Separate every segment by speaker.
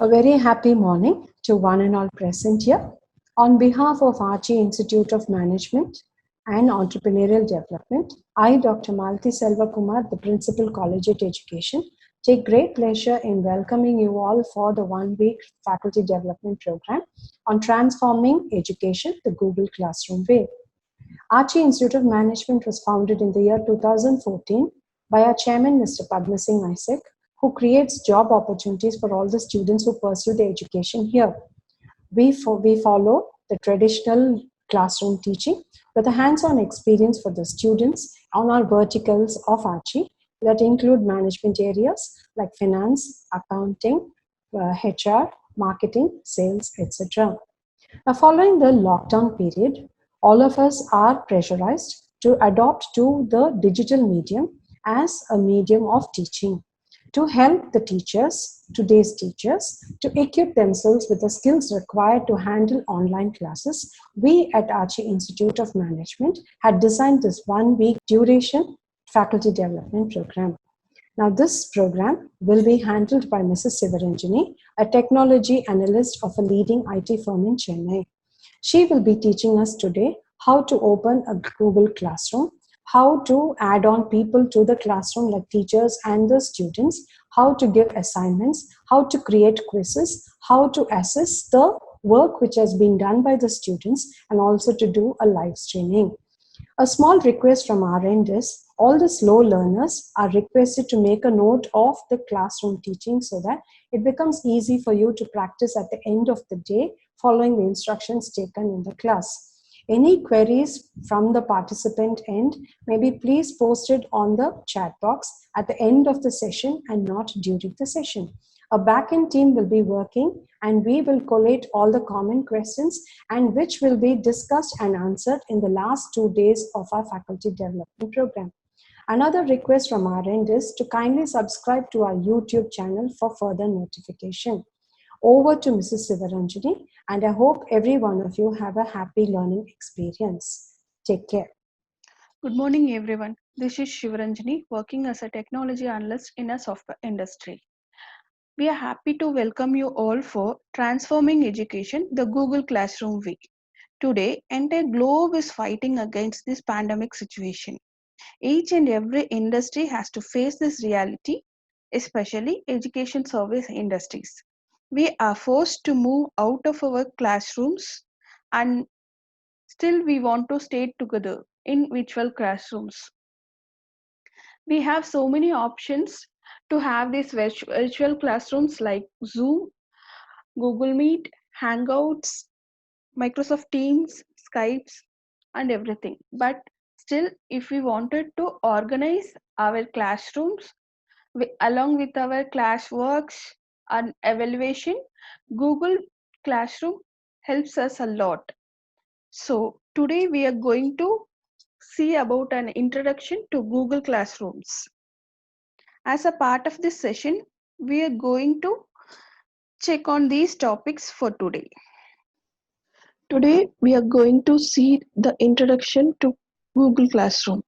Speaker 1: A very happy morning to one and all present here. On behalf of Archie Institute of Management and Entrepreneurial Development, I, Dr. Malti Selva Kumar, the Principal Collegiate Education, take great pleasure in welcoming you all for the one-week faculty development program on transforming education the Google Classroom way. Archie Institute of Management was founded in the year 2014 by our chairman, Mr. Padma Singh Isaac, who creates job opportunities for all the students who pursue their education here. We follow the traditional classroom teaching with a hands-on experience for the students on our verticals of Archie that include management areas like finance, accounting, HR, marketing, sales, etc. Now, following the lockdown period, all of us are pressurized to adopt to the digital medium as a medium of teaching to help the teachers, today's teachers, to equip themselves with the skills required to handle online classes. We at Archie Institute of Management had designed this 1 week duration faculty development program. Now, this program will be handled by Mrs. Sivaranjani, a technology analyst of a leading IT firm in Chennai. She will be teaching us today how to open a Google Classroom, how to add on people to the classroom like teachers and the students, how to give assignments, how to create quizzes, how to assess the work which has been done by the students, and also to do a live streaming. A small request from our end is all the slow learners are requested to make a note of the classroom teaching so that it becomes easy for you to practice at the end of the day following the instructions taken in the class. Any queries from the participant end may be please posted on the chat box at the end of the session and not during the session. A backend team will be working and we will collate all the common questions and which will be discussed and answered in the last 2 days of our faculty development program. Another request from our end is to kindly subscribe to our YouTube channel for further notification. Over to Mrs. Sivaranjani, and I hope every one of you have a happy learning experience. Take care.
Speaker 2: Good morning, everyone. This is Shivaranjani, working as a technology analyst in a software industry. We are happy to welcome you all for Transforming Education, the Google Classroom Week. Today, entire globe is fighting against this pandemic situation. Each and every industry has to face this reality, especially education service industries. We are forced to move out of our classrooms and still we want to stay together in virtual classrooms. We have so many options to have these virtual classrooms like Zoom, Google Meet, Hangouts, Microsoft Teams, Skypes, and everything. But still, if we wanted to organize our classrooms along with our classworks and evaluation, Google Classroom helps us a lot. So today we are going to see about an introduction to Google Classrooms. As a part of this session, we are going to check on these topics for today. Today, we are going to see the introduction to Google Classroom.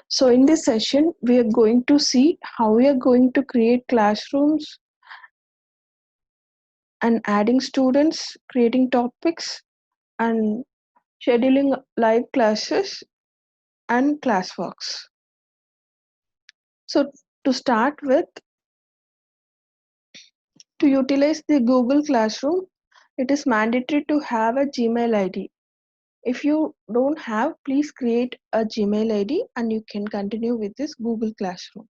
Speaker 2: So in this session, we are going to see how we are going to create classrooms and adding students, creating topics, and scheduling live classes and classworks. So to start with, to utilize the Google Classroom, it is mandatory to have a Gmail ID. If you don't have, please create a Gmail ID and you can continue with this Google Classroom.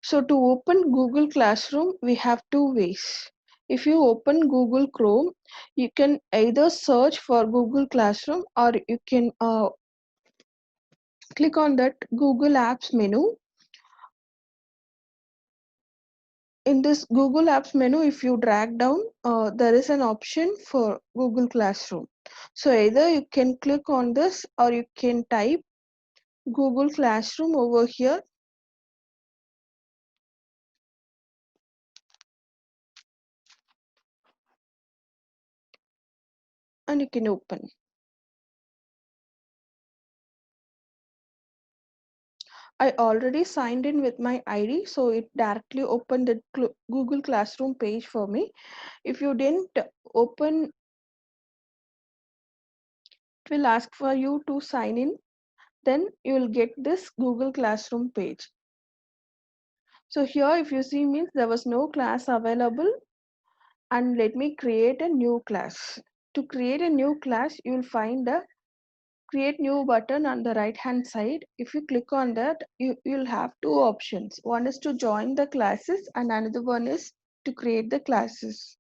Speaker 2: So to open Google Classroom, we have two ways. If you open Google Chrome, you can either search for Google Classroom or you can click on that Google Apps menu. In this Google Apps menu, if you drag down, there is an option for Google Classroom. So either you can click on this or you can type Google Classroom over here. And you can open. I already signed in with my ID, so it directly opened the Google Classroom page for me. If you didn't open, it will ask for you to sign in, then you will get this Google Classroom page. So here, if you see, means there was no class available, and let me create a new class. To create a new class, you will find the create new button on the right hand side. If you click on that, you'll have two options. One is to join the classes and another one is to create the classes.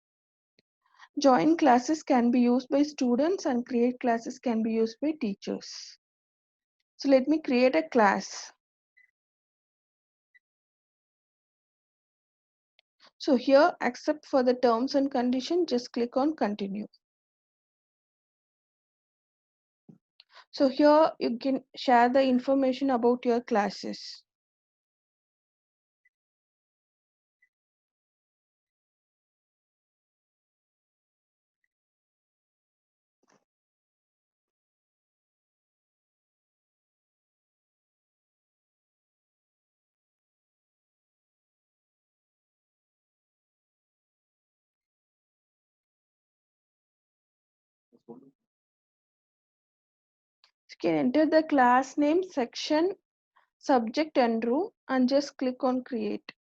Speaker 2: Join classes can be used by students and create classes can be used by teachers. So let me create a class. So here, accept for the terms and condition, just click on continue. So here you can share the information about your classes. You can enter the class name, section, subject and room and just click on create.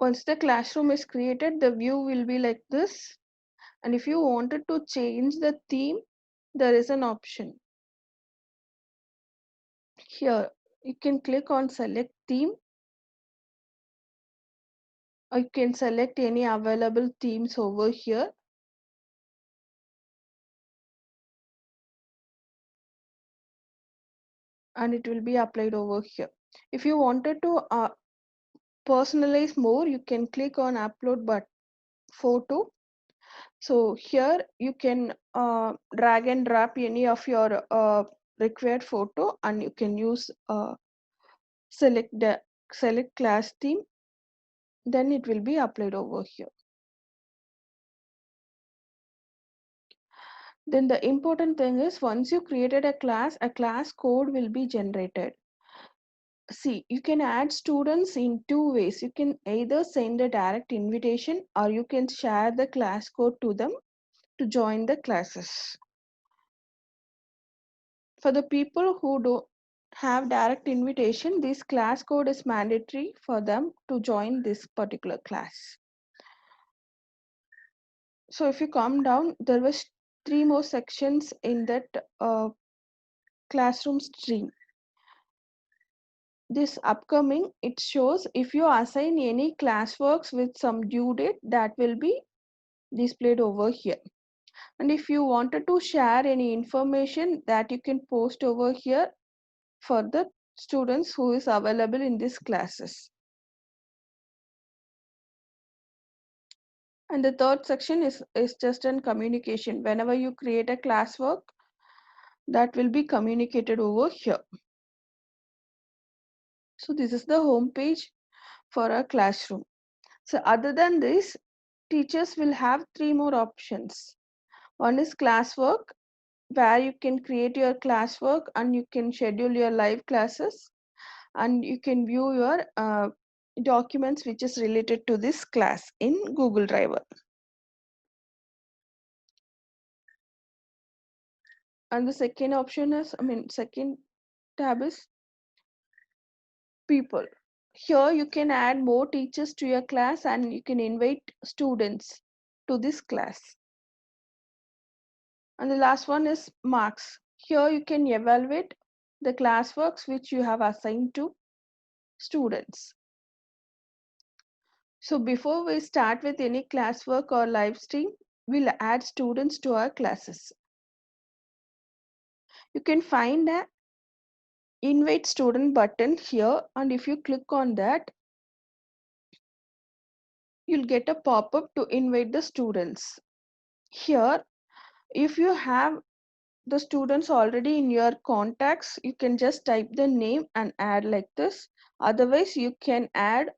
Speaker 2: Once the classroom is created, the view will be like this. And if you wanted to change the theme, there is an option. Here, you can click on select theme, or you can select any available themes over here. And it will be applied over here. If you wanted to personalize more, you can click on upload but photo. So here you can drag and drop any of your required photo and you can use select class theme, then it will be applied over here. Then the important thing is once you created a class code will be generated. See, you can add students in two ways. You can either send a direct invitation or you can share the class code to them to join the classes. For the people who don't have direct invitation, this class code is mandatory for them to join this particular class. So if you come down, there was 3 more sections in that classroom stream. This upcoming, it shows if you assign any classworks with some due date, that will be displayed over here. And if you wanted to share any information, that you can post over here for the students who is available in these classes. And the third section is just an communication. Whenever you create a classwork, that will be communicated over here. So this is the home page for a classroom. So other than this, teachers will have 3 more options. One is classwork, where you can create your classwork and you can schedule your live classes and you can view your documents which is related to this class in Google Drive. And the second option is, second tab is people. Here you can add more teachers to your class and you can invite students to this class. And the last one is marks. Here you can evaluate the classworks which you have assigned to students. So before we start with any classwork or live stream, we'll add students to our classes. You can find a invite student button here, and if you click on that, you'll get a pop-up to invite the students. Here, if you have the students already in your contacts, you can just type the name and add like this. Otherwise, you can add,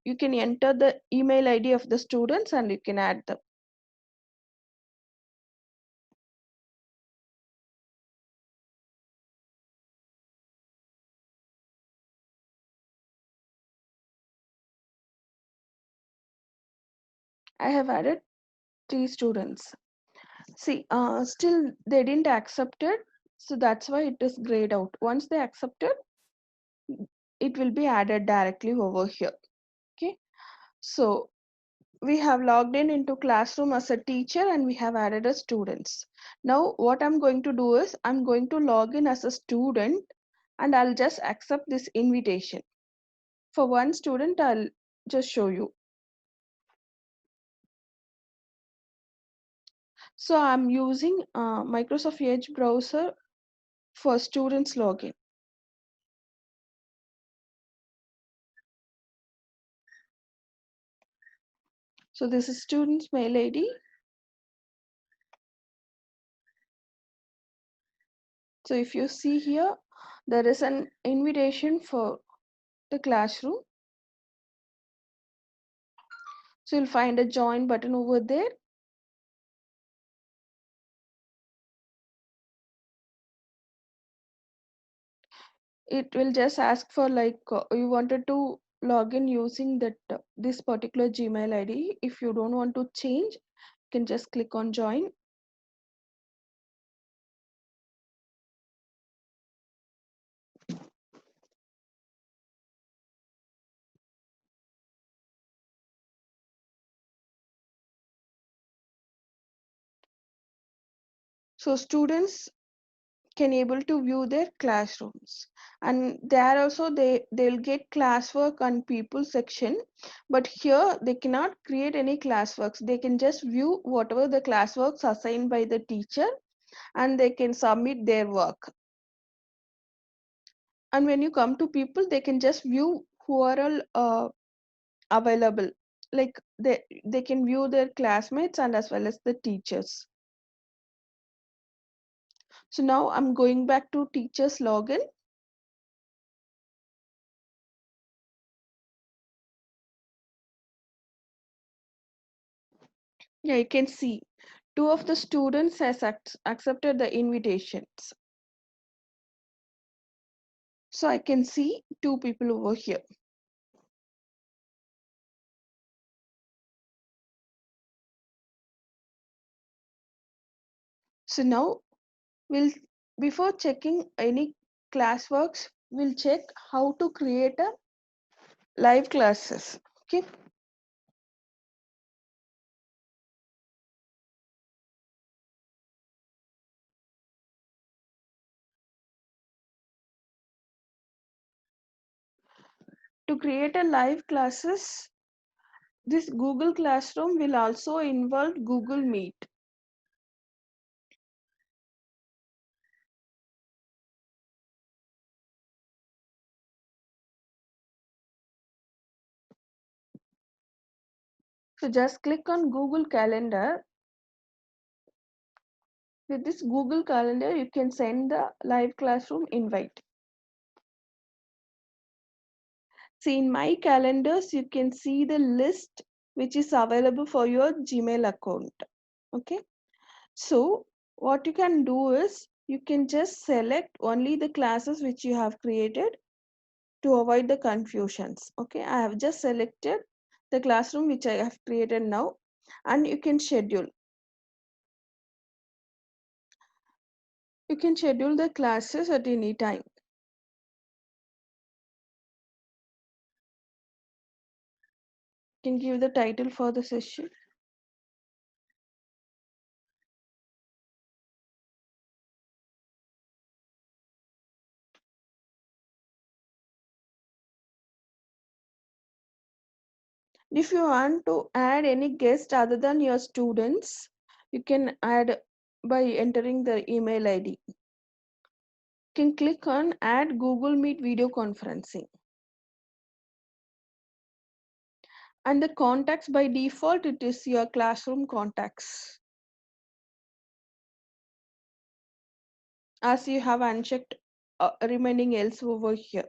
Speaker 2: you can enter the email ID of the students and you can add them. I have added 3 students. See, still they didn't accept it, so that's why it is grayed out. Once they accept it, it will be added directly over here. Okay, so we have logged in into classroom as a teacher and we have added a students. Now what I'm going to do is I'm going to log in as a student and I'll just accept this invitation. For one student, I'll just show you. So I'm using Microsoft Edge browser for students login. So this is student's mail ID. So if you see here, there is an invitation for the classroom. So you'll find a join button over there. It will just ask for like you wanted to log in using that this particular Gmail ID. If you don't want to change, you can just click on join. So students can able to view their classrooms, and there also they'll get classwork and people section, but here they cannot create any classworks. They can just view whatever the classworks assigned by the teacher and they can submit their work. And when you come to people, they can just view who are all available, like they can view their classmates and as well as the teachers. So now I'm going back to teachers login. Yeah, you can see two of the students has accepted the invitations. So I can see two people over here. So now we'll, before checking any classworks, we'll check how to create a live classes. Okay. To create a live classes, this Google Classroom will also involve Google Meet. So just click on Google Calendar. With this Google Calendar, you can send the live classroom invite. See, in my calendars, you can see the list which is available for your Gmail account. Okay. So what you can do is you can just select only the classes which you have created to avoid the confusions. Okay. I have just selected the classroom which I have created now, and you can schedule. You can schedule the classes at any time. You can give the title for the session. If you want to add any guest other than your students, you can add by entering the email ID. You can click on add Google Meet video conferencing. And the contacts by default, it is your classroom contacts. as you have unchecked remaining else over here.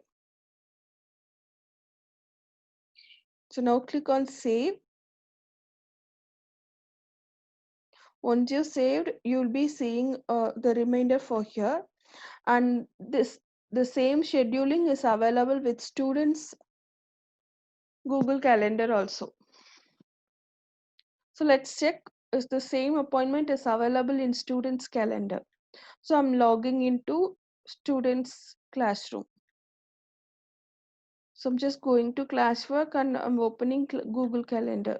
Speaker 2: So now click on save. Once you saved, you'll be seeing the remainder for here, and the same scheduling is available with students Google Calendar also. So let's check if the same appointment is available in students calendar. So I'm logging into students classroom. So I'm just going to classwork and I'm opening Google Calendar.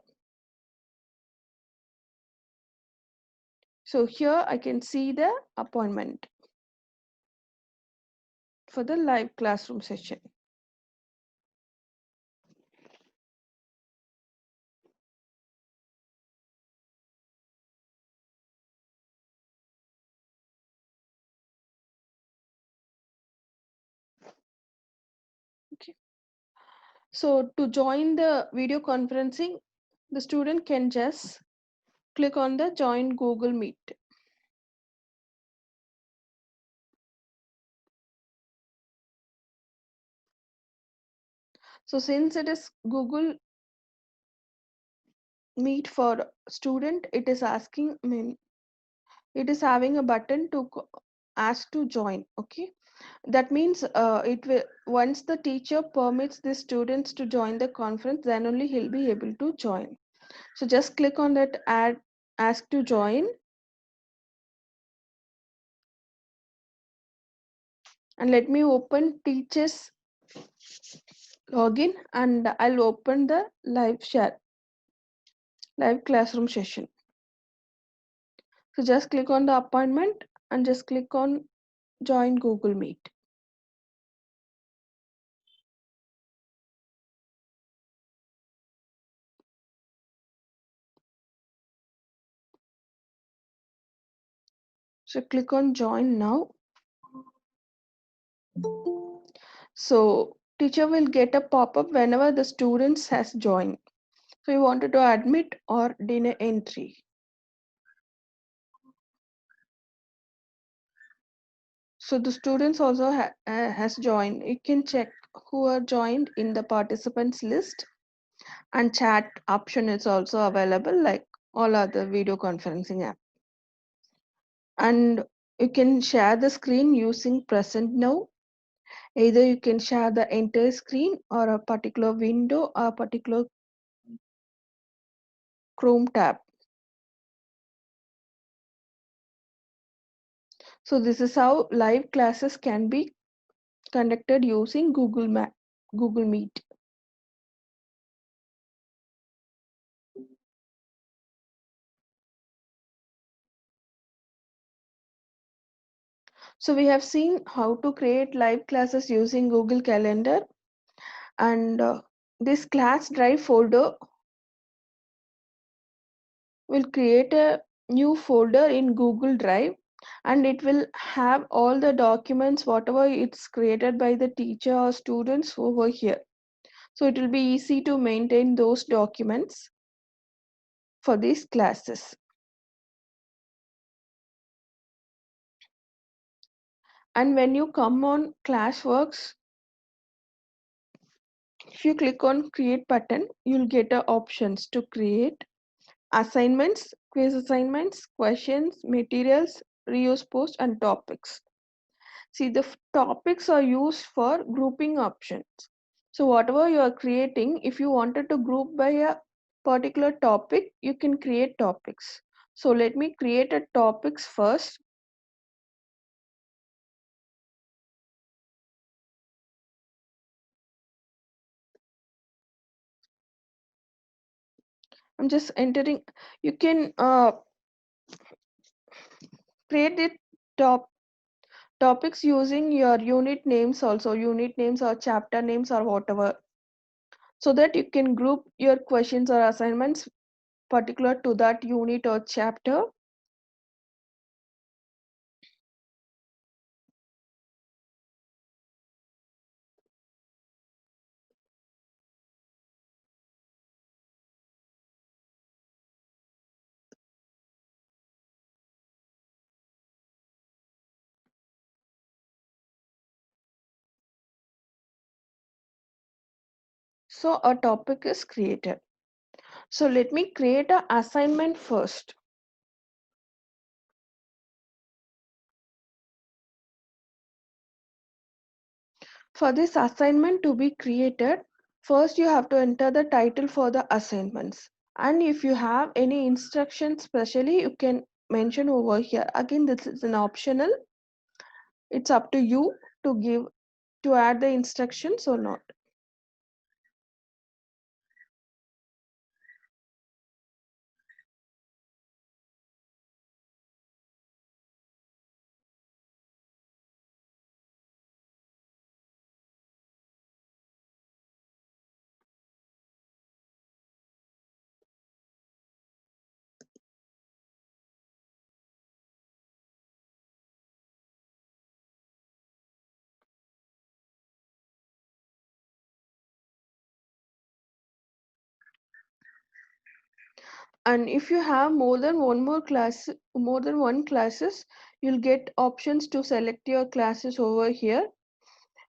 Speaker 2: So here I can see the appointment for the live classroom session. Okay. So to join the video conferencing, the student can just click on the join Google Meet. So since it is Google Meet for student, it is asking, it is having a button to ask to join. Okay, that means it will, once the teacher permits the students to join the conference, then only he'll be able to join. So just click on that add ask to join, and let me open teachers login, and I'll open the live classroom session. So just click on the appointment and just click on join Google Meet. So click on join now. So teacher will get a pop-up whenever the students has joined. So you wanted to admit or deny entry. So the students also has joined. You can check who are joined in the participants list, and chat option is also available like all other video conferencing app. And you can share the screen using present now. Either you can share the entire screen or a particular window or a particular Chrome tab. So this is how live classes can be conducted using Google Meet. So we have seen how to create live classes using Google Calendar, and this class drive folder will create a new folder in Google Drive, and it will have all the documents whatever it's created by the teacher or students over here. So it will be easy to maintain those documents for these classes. And when you come on Classworks, if you click on create button, you'll get options to create assignments, quiz assignments, questions, materials, reuse posts, and topics. See, the topics are used for grouping options. So whatever you are creating, if you wanted to group by a particular topic, you can create topics. So let me create a topics first. I'm just entering. You can create it topics using your unit names also, unit names or chapter names or whatever, so that you can group your questions or assignments particular to that unit or chapter. So a topic is created. So let me create an assignment first. For this assignment to be created, first you have to enter the title for the assignments. And if you have any instructions specially, you can mention over here. Again, this is an optional. It's up to you to add the instructions or not. And if you have more than one classes, you'll get options to select your classes over here.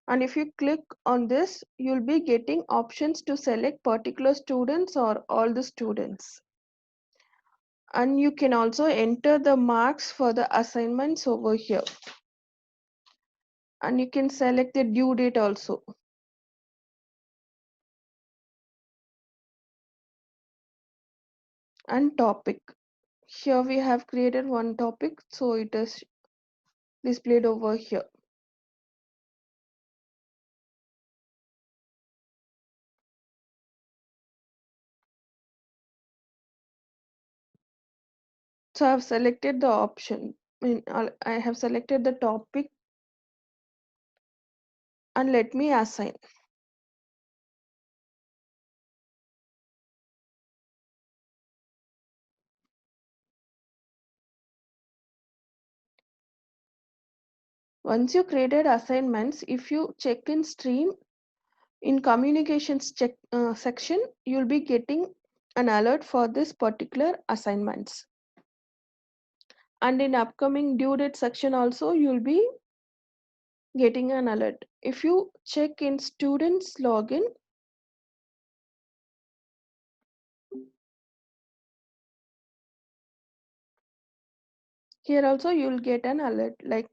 Speaker 2: And if you click on this, you'll be getting options to select particular students or all the students. And you can also enter the marks for the assignments over here. And you can select the due date also. And topic. Here we have created one topic, so it is displayed over here. So I have selected the option. I have selected the topic and let me assign. Once you created assignments, if you check in stream in communications section, you'll be getting an alert for this particular assignments. And in upcoming due date section also, you'll be getting an alert. If you check in students login, here also you'll get an alert like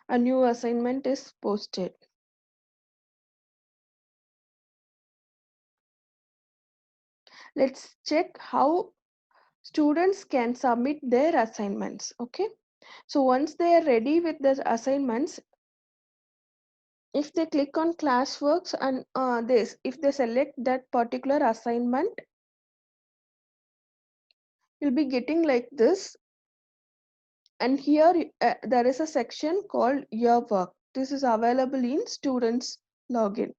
Speaker 2: a new assignment is posted. Let's check how students can submit their assignments. Okay, so once they are ready with the assignments, if they click on classworks and if they select that particular assignment, you'll be getting like this. And here there is a section called your work. This is available in students login.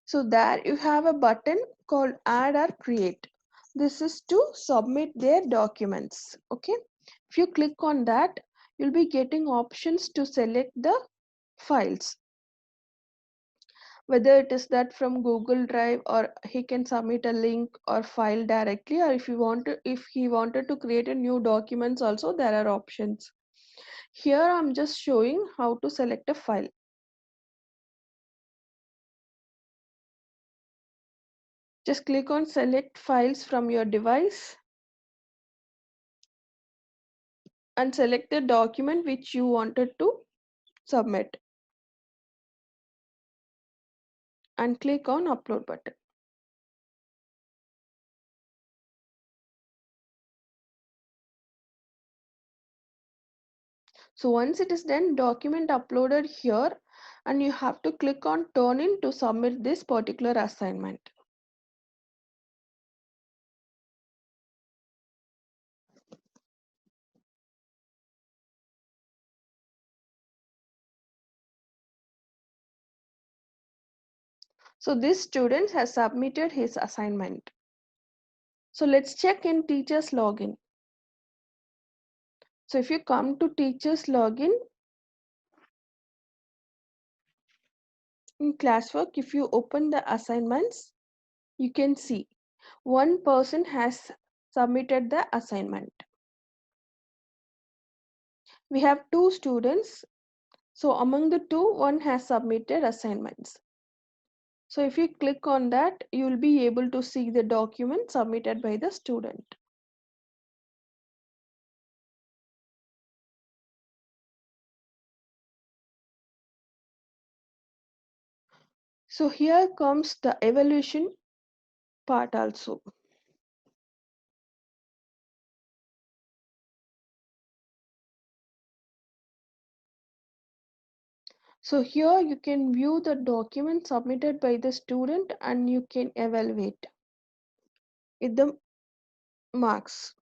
Speaker 2: So there you have a button called add or create. This is to submit their documents. Okay, if you click on that, you'll be getting options to select the files, whether it is that from Google Drive, or he can submit a link or file directly, or if he wanted to create a new documents also, there are options. Here I'm just showing how to select a file. Just click on select files from your device and select the document which you wanted to submit and click on upload button. So once it is done, document uploaded here, and you have to click on turn in to submit this particular assignment. So this student has submitted his assignment. So let's check in teachers login. So if you come to teachers login, in classwork, if you open the assignments, you can see one person has submitted the assignment. We have two students. So among the two, one has submitted assignments. So if you click on that, you will be able to see the document submitted by the student. So here comes the evaluation part also. So here you can view the document submitted by the student and you can evaluate with the marks.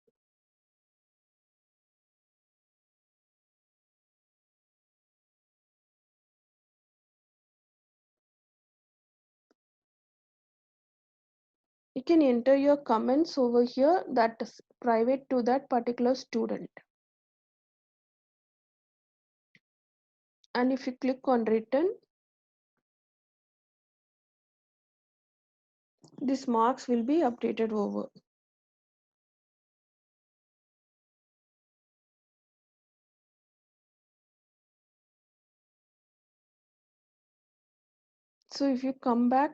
Speaker 2: You can enter your comments over here that is private to that particular student. And if you click on written, these marks will be updated over. So if you come back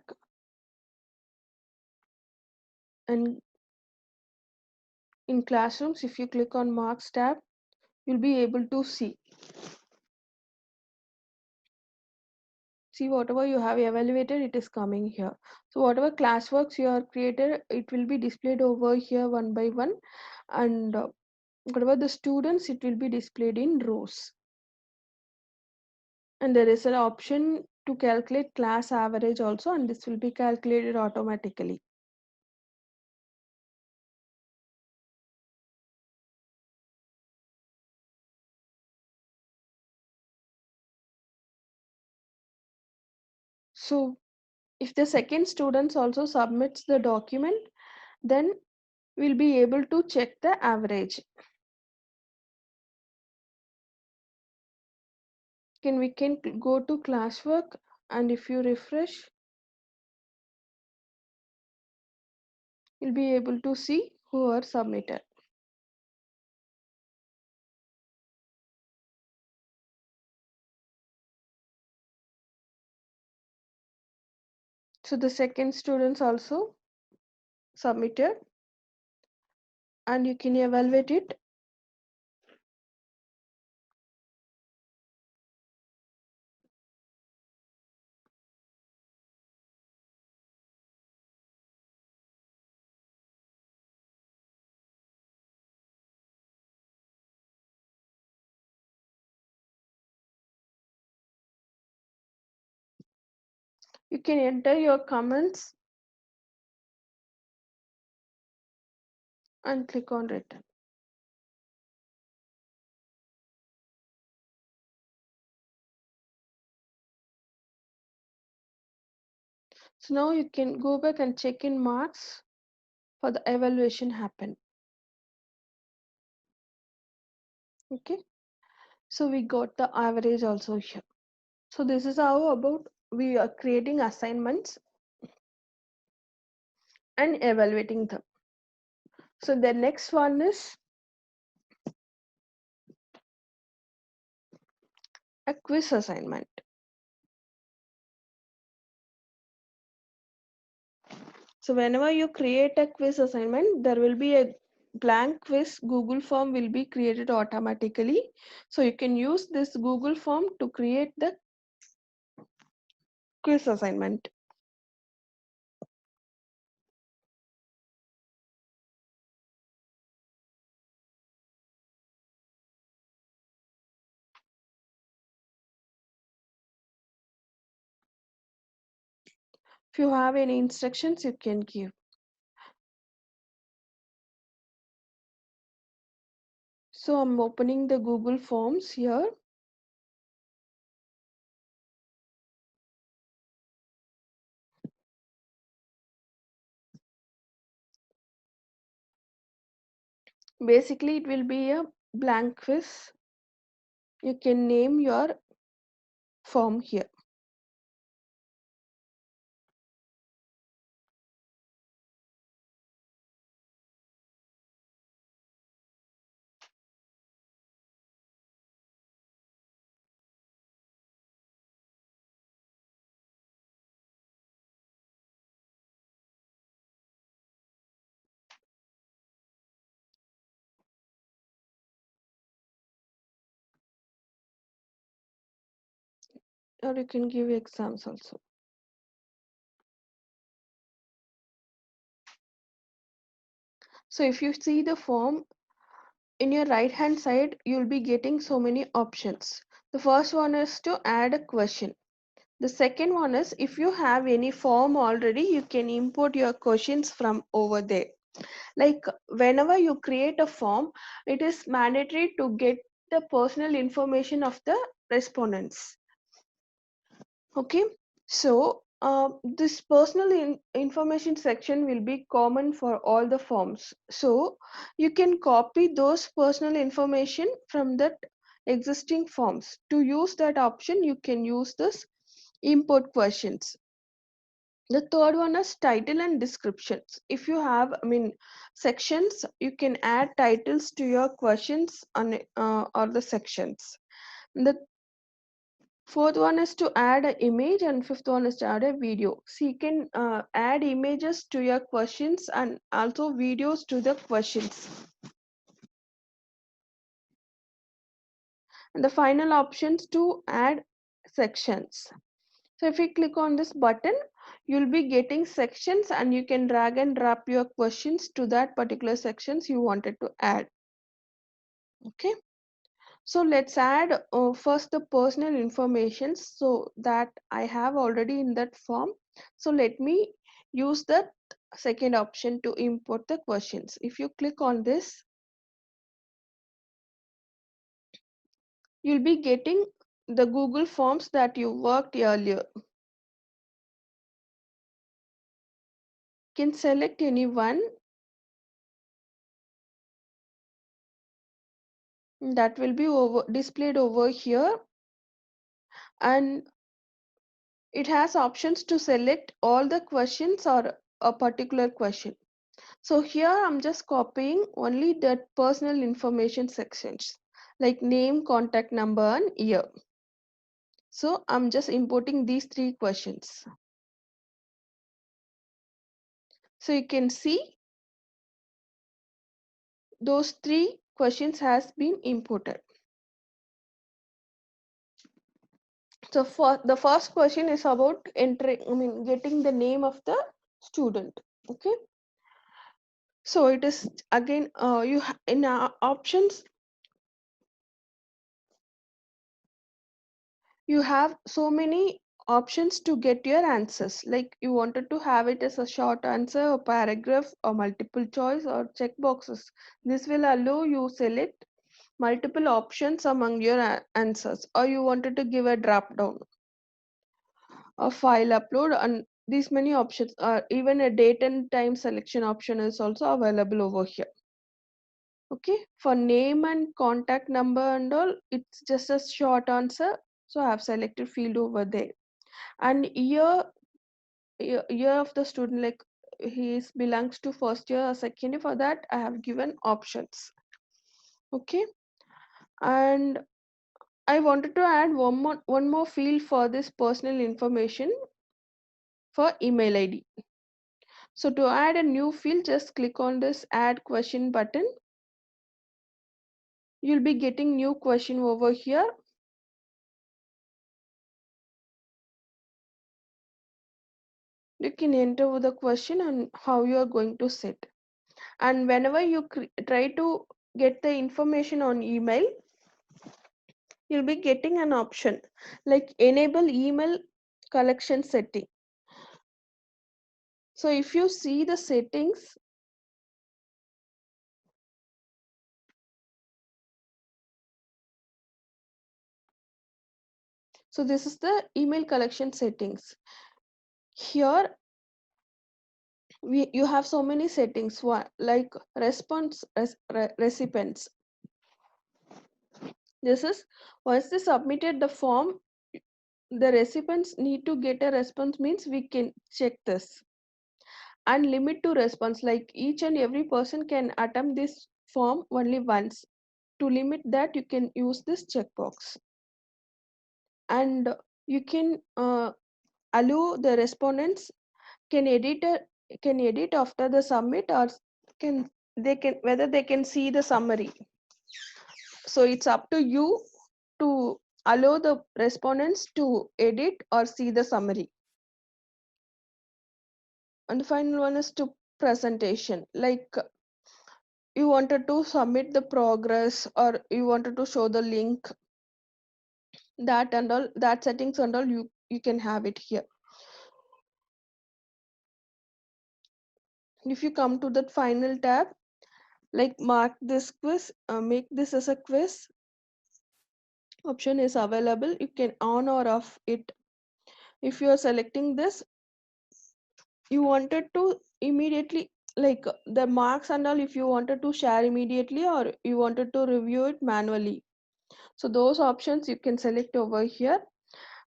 Speaker 2: and in classrooms, if you click on marks tab, you'll be able to see whatever you have evaluated, it is coming here. So whatever classworks you have created, it will be displayed over here one by one, and whatever the students, it will be displayed in rows. And there is an option to calculate class average also, and this will be calculated automatically. So if the second students also submits the document, then we'll be able to check the average. We can go to classwork, and if you refresh, you'll be able to see who are submitted. So the second students also submitted, and you can evaluate it. You can enter your comments and click on written. So now you can go back and check in marks for the evaluation happen. Okay, so we got the average also here. So this is how about we are creating assignments and evaluating them. So the next one is a quiz assignment. So whenever you create a quiz assignment, there will be a blank quiz Google form will be created automatically. So you can use this Google form to create the quiz assignment. If you have any instructions, you can give. So I'm opening the Google Forms here. Basically, it will be a blank quiz. You can name your form here. or you can give exams also. So if you see the form, in your right hand side, you'll be getting so many options. The first one is to add a question. The second one is if you have any form already, you can import your questions from over there. Like whenever you create a form, it is mandatory to get the personal information of the respondents. Okay, so this personal information section will be common for all the forms. So you can copy those personal information from that existing forms. To use that option, you can use this import questions. The third one is title and descriptions. If you have, sections, you can add titles to your questions on or the sections. The fourth one is to add an image, and fifth one is to add a video. So you can add images to your questions and also videos to the questions. And the final options to add sections. So if you click on this button, you'll be getting sections and you can drag and drop your questions to that particular sections you wanted to add. Okay. So let's add first the personal information so that I have already in that form. So let me use the second option to import the questions. If you click on this, you'll be getting the Google Forms that you worked earlier. You can select any one that will be displayed over here, and it has options to select all the questions or a particular question. So here I'm just copying only the personal information sections like name, contact number, and year. So I'm just importing these three questions. So you can see those three questions has been imported. So for the first question is about entering, getting the name of the student. Okay. So it is again in options you have so many options to get your answers. Like you wanted to have it as a short answer, a paragraph, or multiple choice, or check boxes. This will allow you select multiple options among your answers, or you wanted to give a drop down, a file upload, and these many options. Even a date and time selection option is also available over here. Okay, for name and contact number and all, it's just a short answer, so I have selected field over there. And year of the student, like he belongs to first year or second year, for that I have given options. Okay, and I wanted to add one more field for this personal information for email ID. So to add a new field, just click on this add question button. You'll be getting new question over here. You can enter the question and how you are going to set. And whenever you try to get the information on email, you'll be getting an option like enable email collection setting. So if you see the settings, so this is the email collection settings. Here you have so many settings, like response recipients. This is once they submitted the form, the recipients need to get a response, means we can check this. And limit to response, like each and every person can attempt this form only once. To limit that, you can use this checkbox. And you can allow the respondents can edit after the submit, or can whether they can see the summary. So it's up to you to allow the respondents to edit or see the summary. And the final one is to presentation, like you wanted to submit the progress or you wanted to show the link, that and all, that settings and all, you can have it here. If you come to that final tab, like mark this quiz, make this as a quiz option is available. You can on or off it. If you are selecting this, you wanted to immediately, like the marks and all, if you wanted to share immediately or you wanted to review it manually, so those options you can select over here.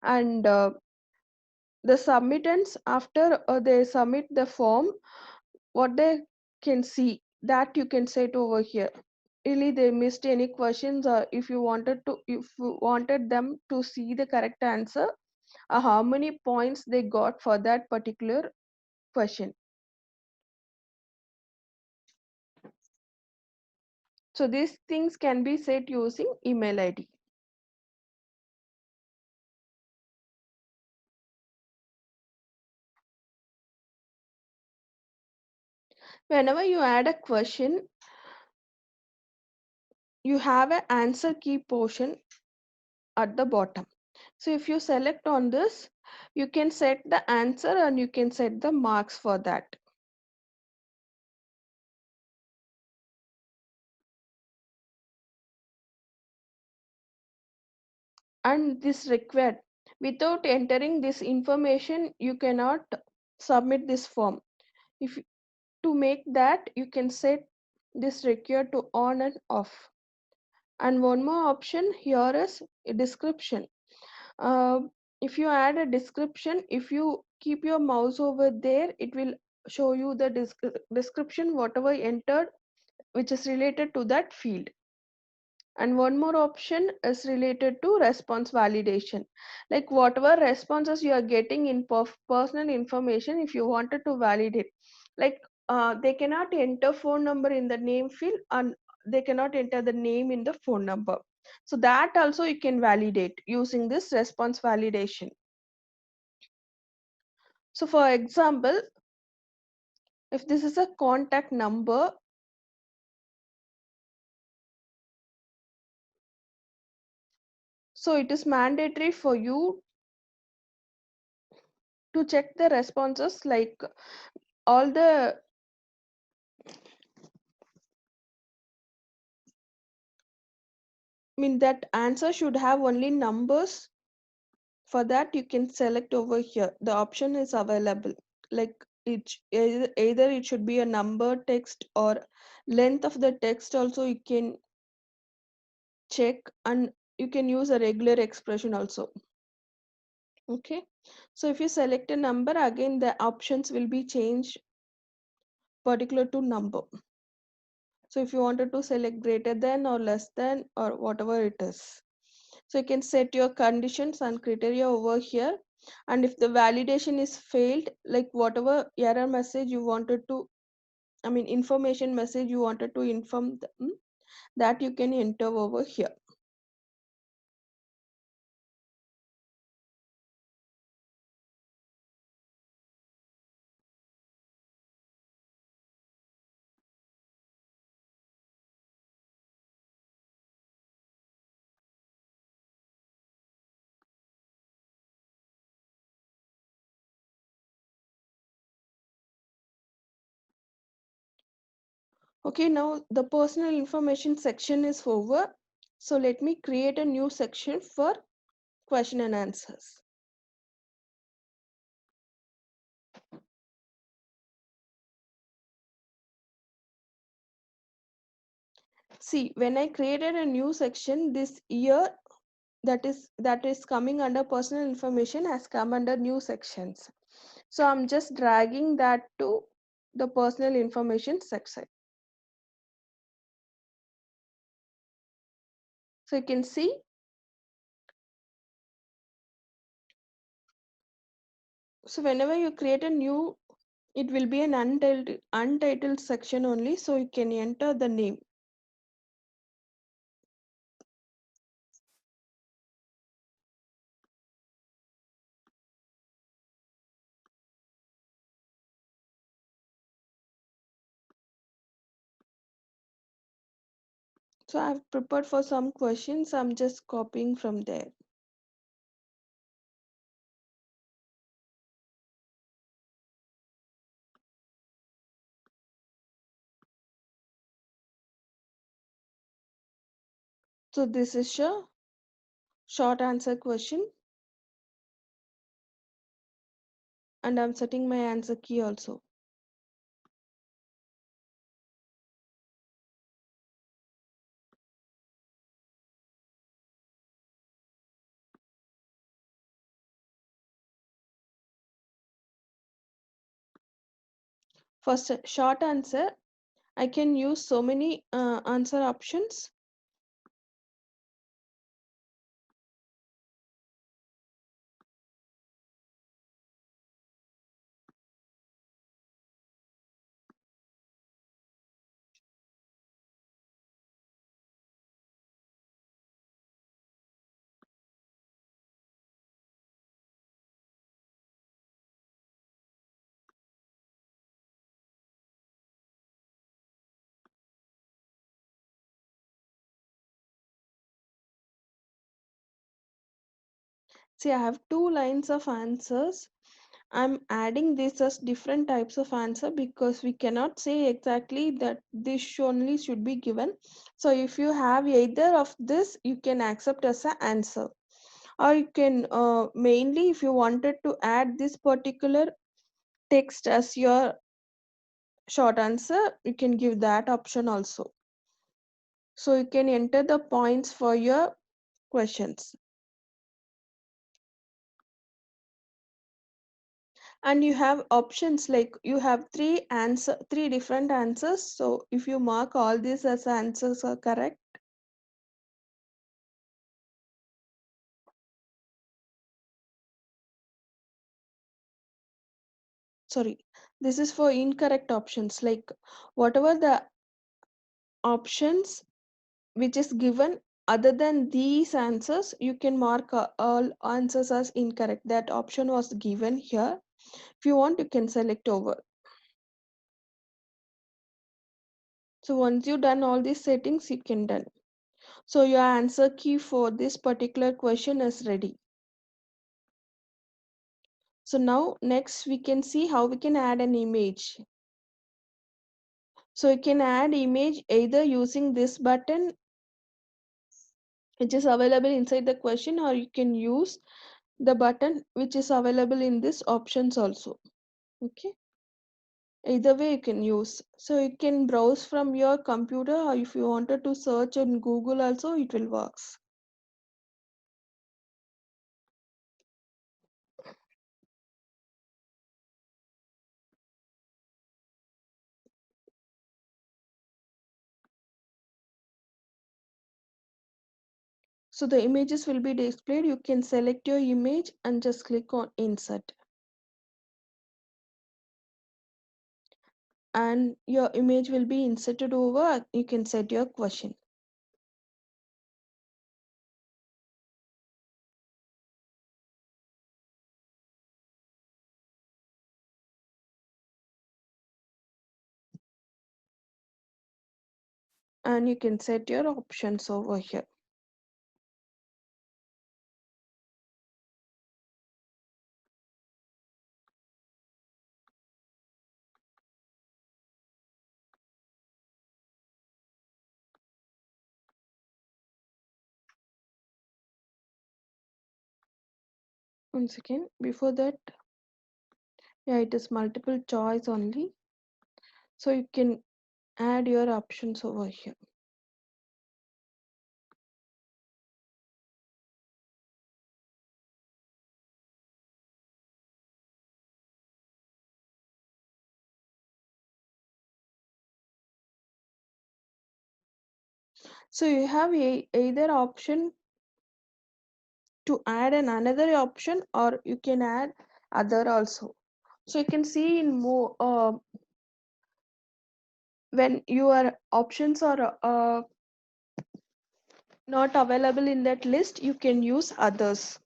Speaker 2: And the submittants, after they submit the form, what they can see, that you can set over here. Really they missed any questions, or if you wanted them to see the correct answer, how many points they got for that particular question. So these things can be set using email ID. Whenever you add a question, you have an answer key portion at the bottom. So if you select on this, you can set the answer and you can set the marks for that. And this required, without entering this information, you cannot submit this form. If to make that, you can set this required to on and off. And one more option here is a description. uh, if you add a description, if you keep your mouse over there, it will show you the description whatever entered, which is related to that field. And one more option is related to response validation, like whatever responses you are getting in personal information, if you wanted to validate, like they cannot enter phone number in the name field and they cannot enter the name in the phone number, so that also you can validate using this response validation. So for example, if this is a contact number, so it is mandatory for you to check the responses, like all the that answer should have only numbers. For that you can select over here, the option is available, like either it should be a number text or length of the text also you can check, and you can use a regular expression also. Okay, so if you select a number, again the options will be changed particular to number. So if you wanted to select greater than or less than or whatever it is, so you can set your conditions and criteria over here. And if the validation is failed, like whatever error message you wanted to, information message you wanted to inform them, that you can enter over here. Okay, now the personal information section is over. So let me create a new section for question and answers. See, when I created a new section, this year that is coming under personal information has come under new sections. So I'm just dragging that to the personal information section. So you can see, so whenever you create a new, it will be an untitled section only, so you can enter the name. So I've prepared for some questions. I'm just copying from there. So this is a short answer question, and I'm setting my answer key also. For short answer, I can use so many answer options. See, I have two lines of answers. I'm adding this as different types of answer because we cannot say exactly that this only should be given. So if you have either of this, you can accept as an answer. Or you can mainly, if you wanted to add this particular text as your short answer, you can give that option also. So you can enter the points for your questions. And you have options like you have three different answers. So if you mark all these as answers are correct, sorry, this is for incorrect options, like whatever the options which is given other than these answers, you can mark all answers as incorrect. That option was given here. If you want, you can select over. So once you done all these settings, you can done. So your answer key for this particular question is ready. So now next we can see how we can add an image. So you can add image either using this button which is available inside the question, or you can use the button which is available in this options also. Okay, either way you can use. So you can browse from your computer, or if you wanted to search on Google also, it will works. So the images will be displayed. You can select your image and just click on insert, and your image will be inserted over. You can set your question. And you can set your options over here. Once again, before that, yeah, it is multiple choice only, so you can add your options over here. So you have either option to add another option, or you can add other also. So you can see in more when your options are not available in that list, you can use others,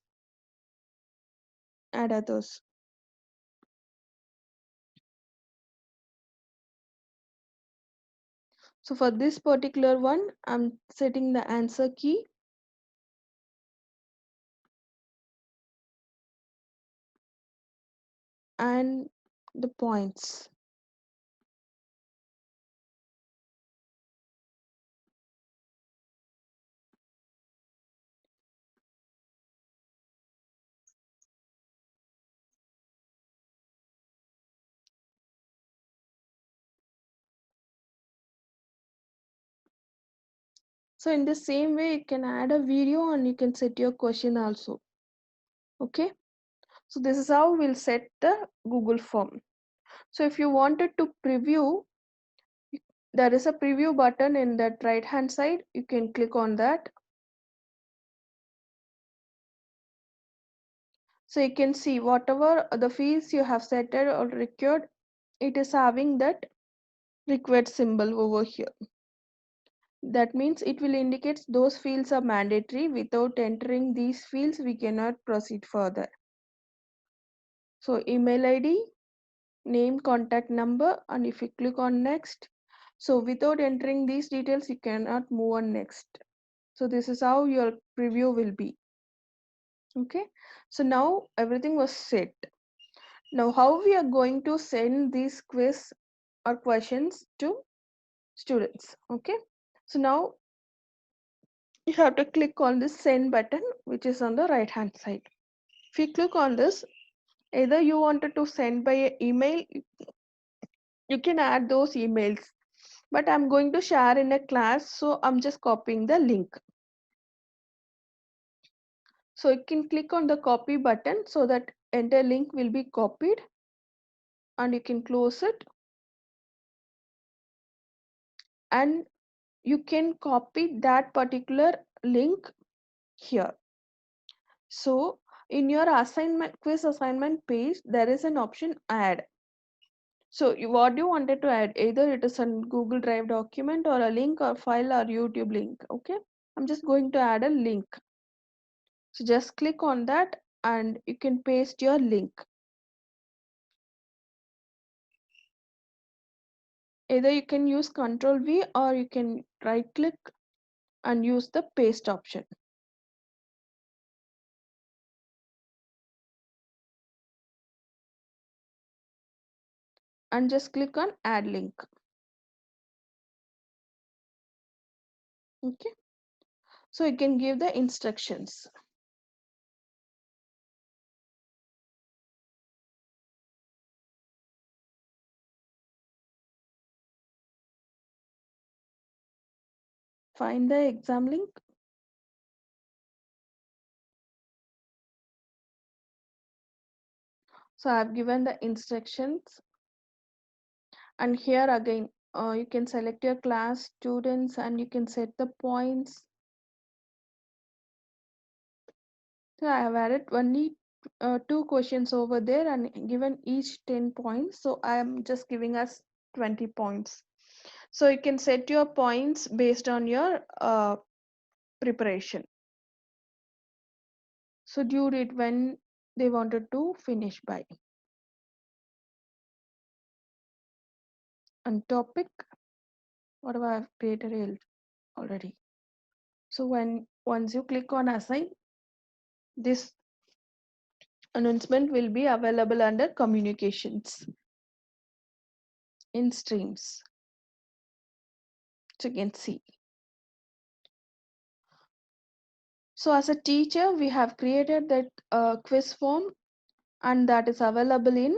Speaker 2: add others. So for this particular one, I'm setting the answer key. And the points. So in the same way, you can add a video and you can set your question also. Okay. So this is how we'll set the Google form. So if you wanted to preview, there is a preview button in that right hand side. You can click on that. So you can see whatever the fields you have set or required, it is having that required symbol over here. That means it will indicate those fields are mandatory. Without entering these fields, we cannot proceed further. So email ID, name, contact number, and if you click on next, so without entering these details, you cannot move on next. So this is how your preview will be. Okay, so now everything was set. Now how we are going to send these quiz or questions to students? Okay, so now you have to click on this send button, which is on the right hand side. If you click on this, either you wanted to send by email, you can add those emails, but I'm going to share in a class, so I'm just copying the link. So you can click on the copy button so that entire link will be copied, and you can close it, and you can copy that particular link here. So in your assignment quiz assignment page, there is an option add. So what you wanted to add, either it is a Google Drive document or a link or file or YouTube link. Okay, I'm just going to add a link. So just click on that and you can paste your link. Either you can use Control V or you can right click and use the paste option. And just click on add link. Okay, so you can give the instructions. Find the exam link. So I've given the instructions, and here again you can select your class, students, and you can set the points. So I have added only 2 questions over there and given each 10 points. So I am just giving us 20 points. So you can set your points based on your preparation. So due date when they wanted to finish by. And topic, whatever I've created already. So once you click on assign, this announcement will be available under communications in streams. So you can see. So as a teacher, we have created that quiz form, and that is available in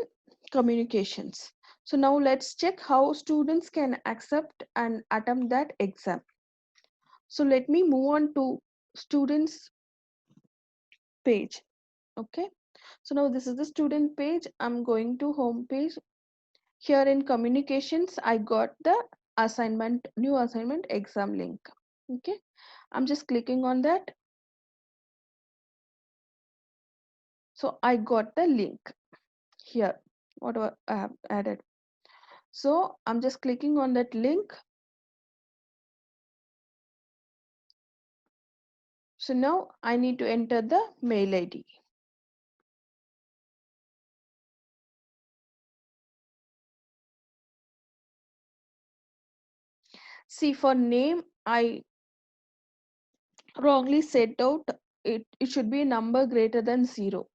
Speaker 2: communications. So now let's check how students can accept and attempt that exam. So let me move on to students page. Okay, so now this is the student page. I'm going to home page. Here in communications, I got the assignment, new assignment exam link. Okay, I'm just clicking on that. So I got the link here, whatever I have added. So I'm just clicking on that link. So now I need to enter the mail ID. See, for name, I wrongly set out it should be a number greater than 0.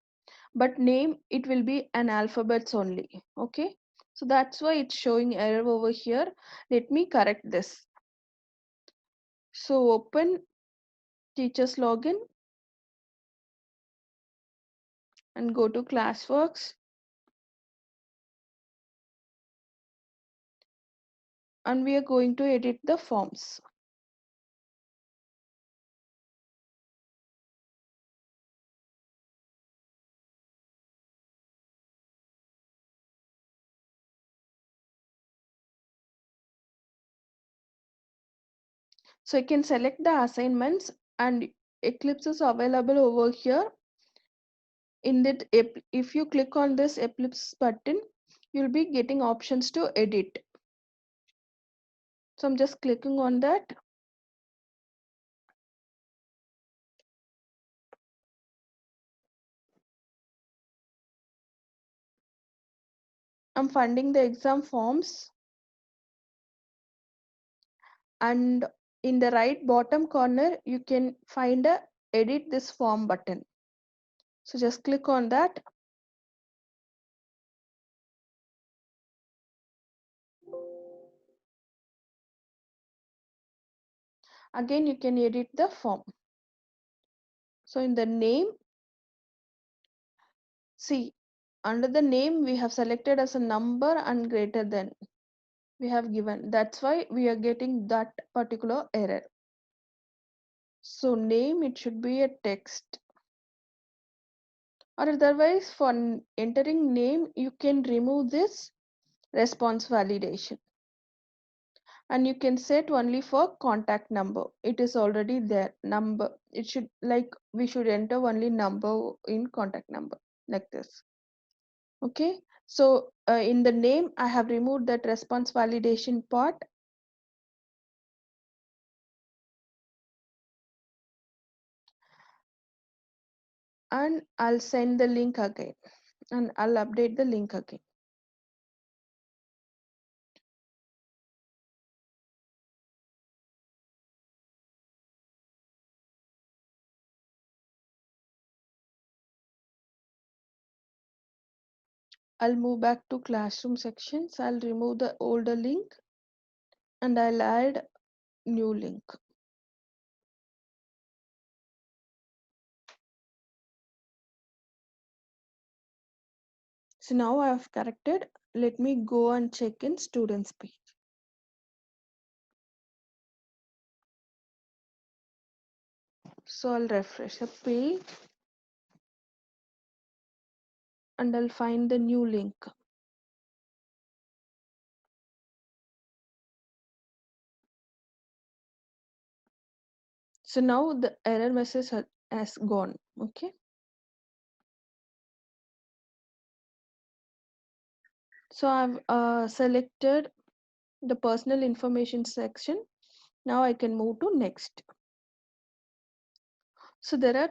Speaker 2: But name, it will be an alphabets only. Okay. So that's why it's showing error over here. Let me correct this. So open teachers login and go to Classworks. And we are going to edit the forms. So you can select the assignments, and Eclipse is available over here. In that, if you click on this Eclipse button, you'll be getting options to edit. So I'm just clicking on that. I'm finding the exam forms, and in the right bottom corner you can find a edit this form button. So just click on that. Again, you can edit the form. So in the name, see, under the name we have selected as a number and greater than we have given. That's why we are getting that particular error. So name, it should be a text, or otherwise for entering name you can remove this response validation, and you can set only for contact number. It is already there, number, it should, like, we should enter only number in contact number, like this. Okay, so in the name I have removed that response validation part. And I'll send the link again, and I'll update the link again. I'll move back to classroom sections. I'll remove the older link and I'll add new link. So now I have corrected. Let me go and check in students page. So I'll refresh the page and I'll find the new link. So now the error message has gone. Okay. So I've selected the personal information section. Now I can move to next. So there are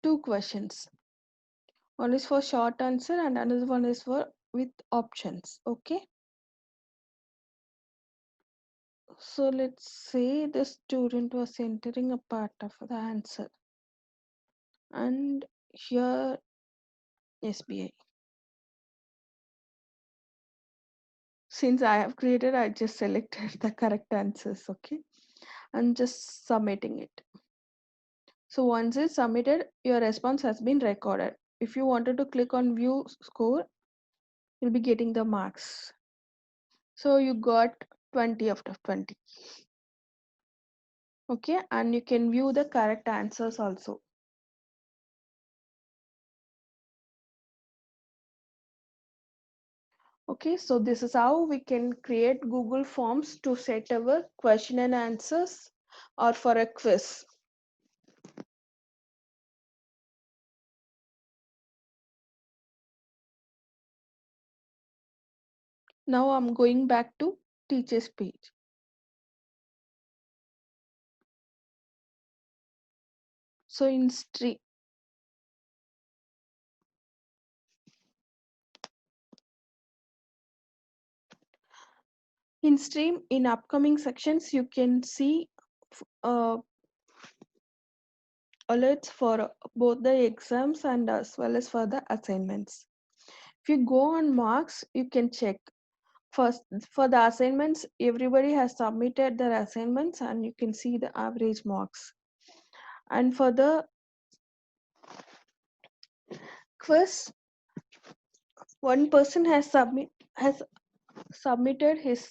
Speaker 2: two questions. One is for short answer and another one is for with options. Okay. So let's say the student was entering a part of the answer, and here SBI. Since I have created, I just selected the correct answers. Okay. I'm just submitting it. So once it's submitted, your response has been recorded. If you wanted to click on view score, you'll be getting the marks. So you got 20 out of 20. Okay, and you can view the correct answers also. Okay, so this is how we can create Google Forms to set our question and answers or for a quiz. Now I'm going back to teacher's page. So in stream, In stream, in upcoming sections, you can see uh, alerts for both the exams and as well as for the assignments. If you go on marks, you can check. First, for the assignments, everybody has submitted their assignments and you can see the average marks. And for the quiz, one person has submitted his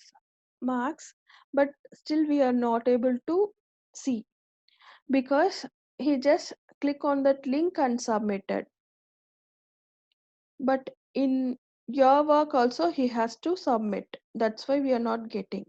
Speaker 2: marks, but still we are not able to see because he just click on that link and submitted. But in your work also he has to submit. That's why we are not getting.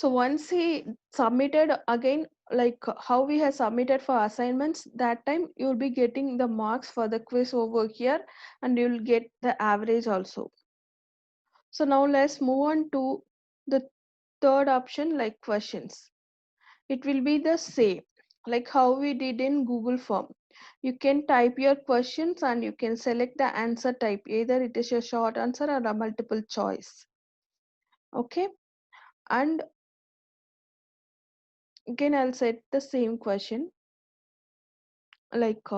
Speaker 2: So once he submitted again, like how we have submitted for assignments, that time you'll be getting the marks for the quiz over here and you'll get the average also. So now let's move on to the third option, like questions. It will be the same, like how we did in Google form. You can type your questions and you can select the answer type. Either it is a short answer or a multiple choice. Okay. And again, I'll set the same question. Like,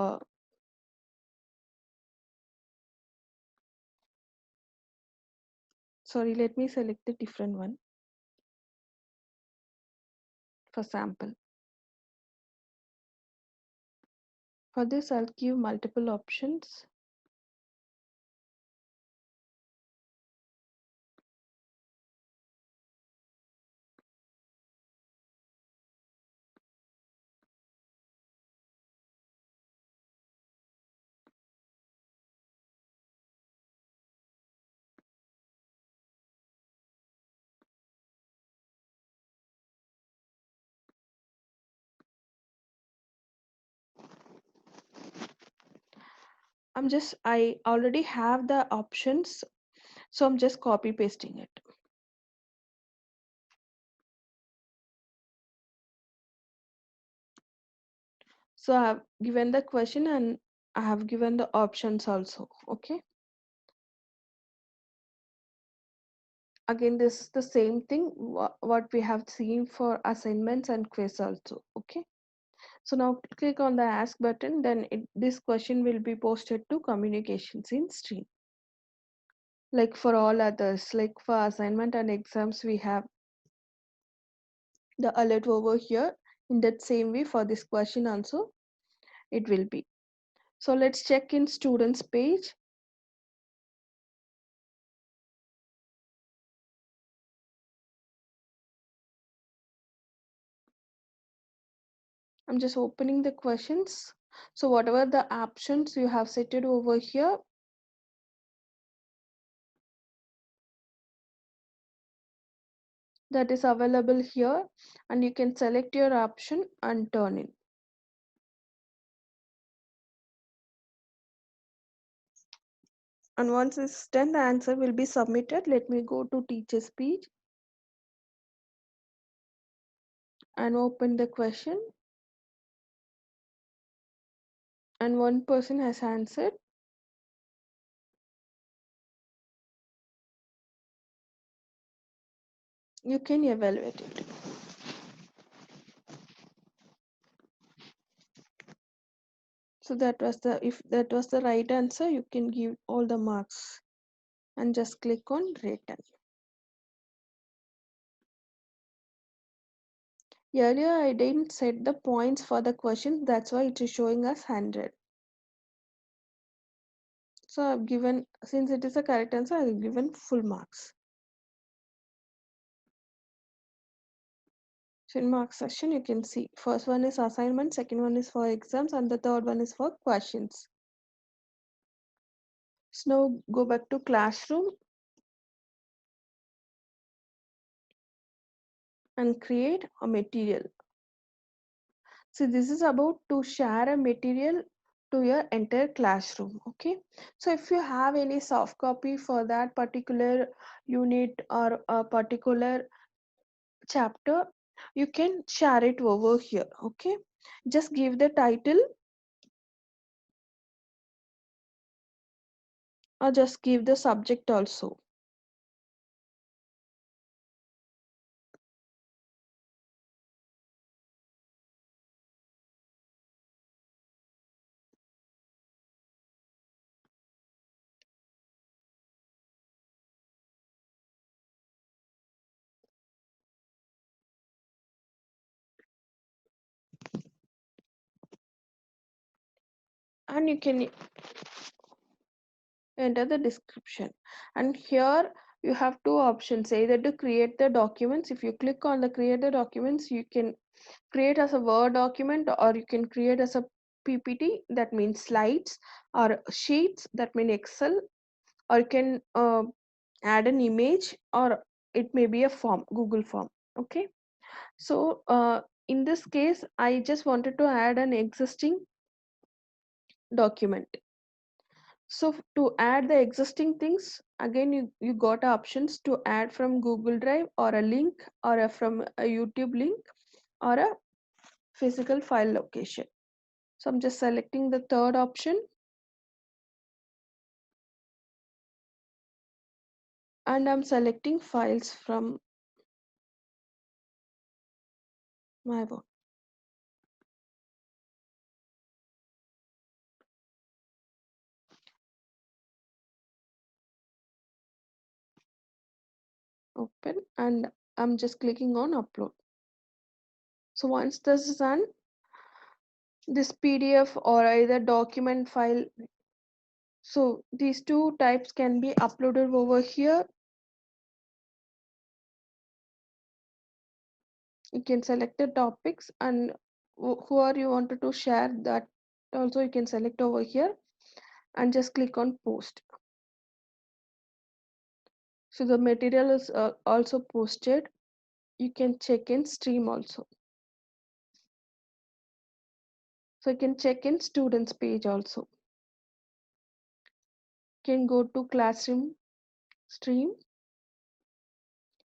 Speaker 2: sorry, let me select the different one for sample. For this, I'll give multiple options. I already have the options, so I'm just copy pasting it. So I have given the question and I have given the options also. Okay. Again, this is the same thing what we have seen for assignments and quiz also. Okay. So now click on the ask button, then this question will be posted to communications in stream. Like for all others, like for assignment and exams, we have the alert over here. In that same way for this question also, it will be. So let's check in students page. I'm just opening the questions. So whatever the options you have set it over here, that is available here, and you can select your option and turn in. And once it's done, the answer will be submitted. Let me go to teacher's page and open the question. And one person has answered. You can evaluate it. So that was if that was the right answer, you can give all the marks and just click on written. Earlier I didn't set the points for the question, that's why it is showing us 100. So I've given, since it is a correct answer, I've given full marks. So in marks section, you can see first one is assignment, second one is for exams, and the third one is for questions. So now go back to classroom and create a material. So this is about to share a material to your entire classroom. Okay, so if you have any soft copy for that particular unit or a particular chapter, you can share it over here. Okay, just give the title or just give the subject also. And you can enter the description, and here you have two options, either to create the documents. If you click on the create the documents, you can create as a Word document, or you can create as a PPT, that means slides, or sheets, that mean Excel, or you can add an image, or it may be a form, Google form. Okay, so in this case I just wanted to add an existing document. So to add the existing things, again you got options to add from Google Drive, or a link, or from a YouTube link, or a physical file location. So I'm just selecting the third option, and I'm selecting files from my phone. Open, and I'm just clicking on upload. So once this is done, this PDF or either document file, so these two types can be uploaded over here. You can select the topics, and who are you wanted to share that also you can select over here, and just click on post. So the material is also posted. You can check in stream also. So you can check in students page also. You can go to classroom stream,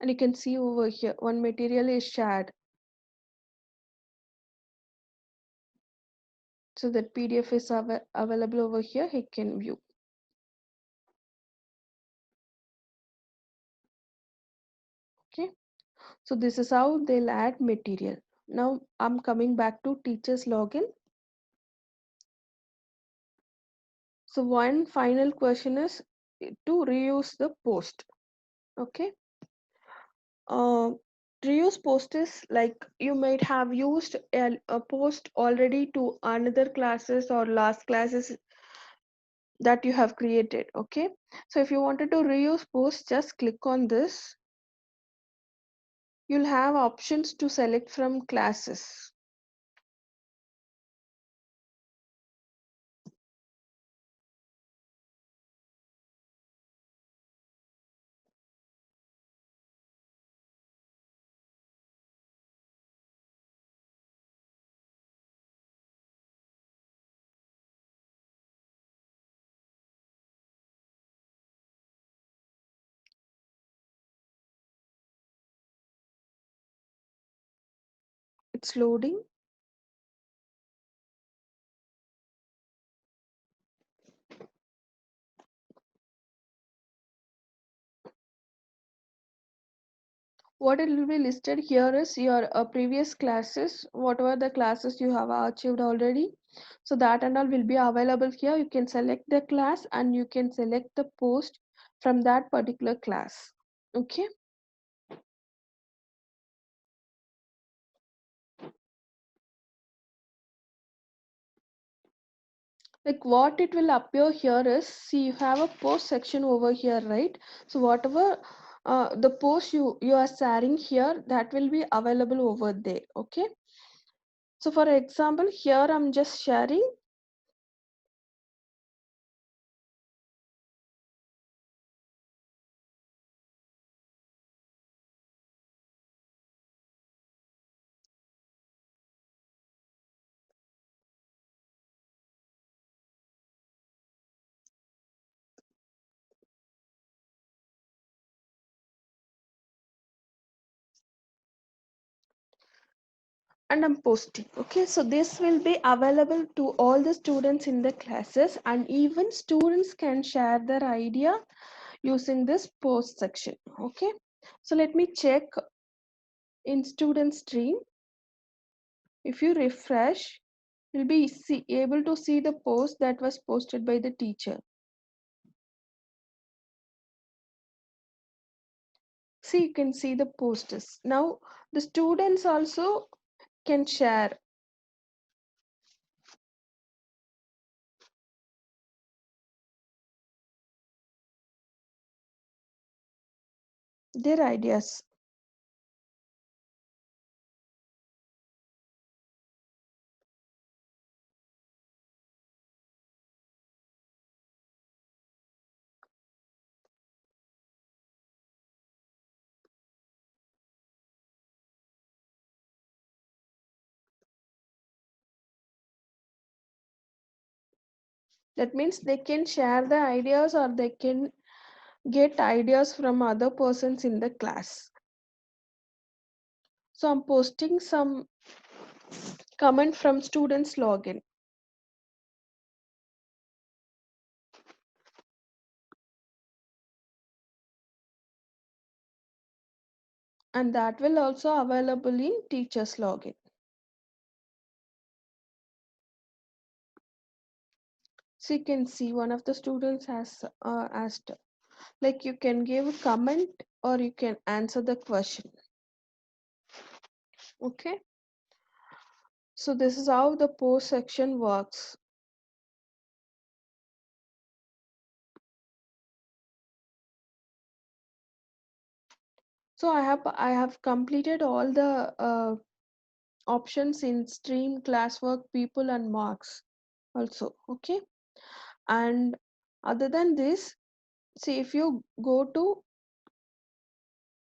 Speaker 2: and you can see over here one material is shared. So that PDF is available over here, he can view. Okay, so this is how they'll add material. Now I'm coming back to teachers login. So one final question is to reuse the post. Okay, uh, reuse post is like you might have used a post already to another classes or last classes that you have created. Okay, so if you wanted to reuse post, just click on this. You'll have options to select from classes. It's loading. What it will be listed here is your previous classes, whatever the classes you have achieved already. So that and all will be available here. You can select the class, and you can select the post from that particular class. Okay, like what it will appear here is, see, you have a post section over here, right? So whatever the post you are sharing here, that will be available over there. Okay, so for example, here I'm just sharing and I'm posting. Okay, so this will be available to all the students in the classes, and even students can share their idea using this post section. Okay, so let me check in student stream. If you refresh, you'll be able to see the post that was posted by the teacher. See, you can see the posters. Now the students also can share their ideas. That means they can share the ideas, or they can get ideas from other persons in the class. So I'm posting some comment from students login. And that will also available in teachers login. So you can see one of the students has asked, like, you can give a comment or you can answer the question. Okay, so this is how the post section works. So I have completed all the options in stream, classwork, people, and marks also. Okay, and other than this, see, if you go to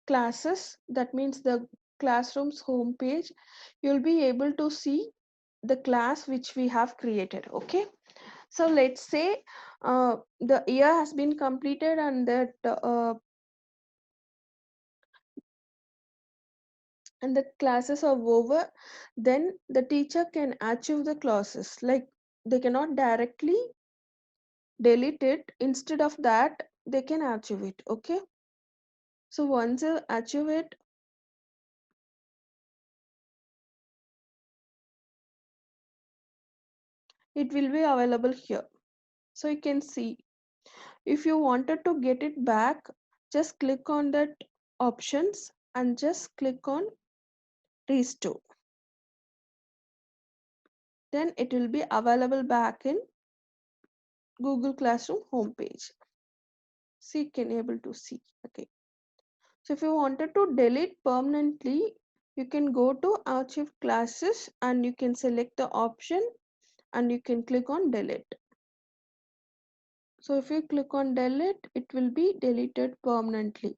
Speaker 2: classes, that means the classroom's homepage, you'll be able to see the class which we have created. Okay, so let's say the year has been completed, and that and the classes are over, then the teacher can achieve the classes. Like, they cannot directly delete it. Instead of that, they can achieve it. Okay, so once you achieve it, it will be available here. So you can see, if you wanted to get it back, just click on that options and just click on restore. Then it will be available back in Google Classroom homepage. So you can able to see. Okay, so if you wanted to delete permanently, you can go to archive classes and you can select the option and you can click on delete. So if you click on delete, it will be deleted permanently.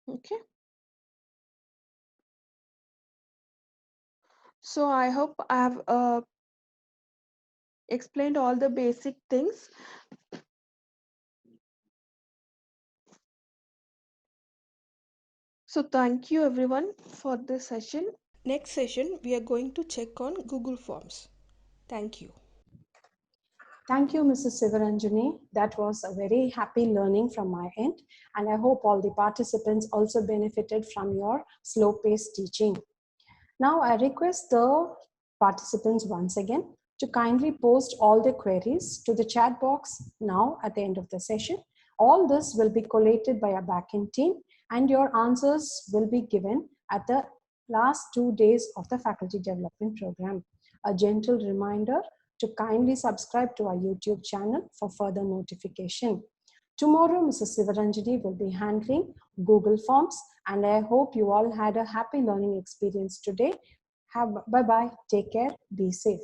Speaker 2: Okay, so I hope I have explained all the basic things. So thank you everyone for this session. Next session, we are going to check on Google Forms. Thank you.
Speaker 1: Thank you, Mrs. Sivaranjani. That was a very happy learning from my end, and I hope all the participants also benefited from your slow-paced teaching. Now, I request the participants once again to kindly post all the queries to the chat box now at the end of the session. All this will be collated by a backend team, and your answers will be given at the last 2 days of the faculty development program. A gentle reminder to kindly subscribe to our YouTube channel for further notification. Tomorrow, Mrs. Sivaranjani will be handling Google Forms, and I hope you all had a happy learning experience today. Bye bye. Take care. Be safe.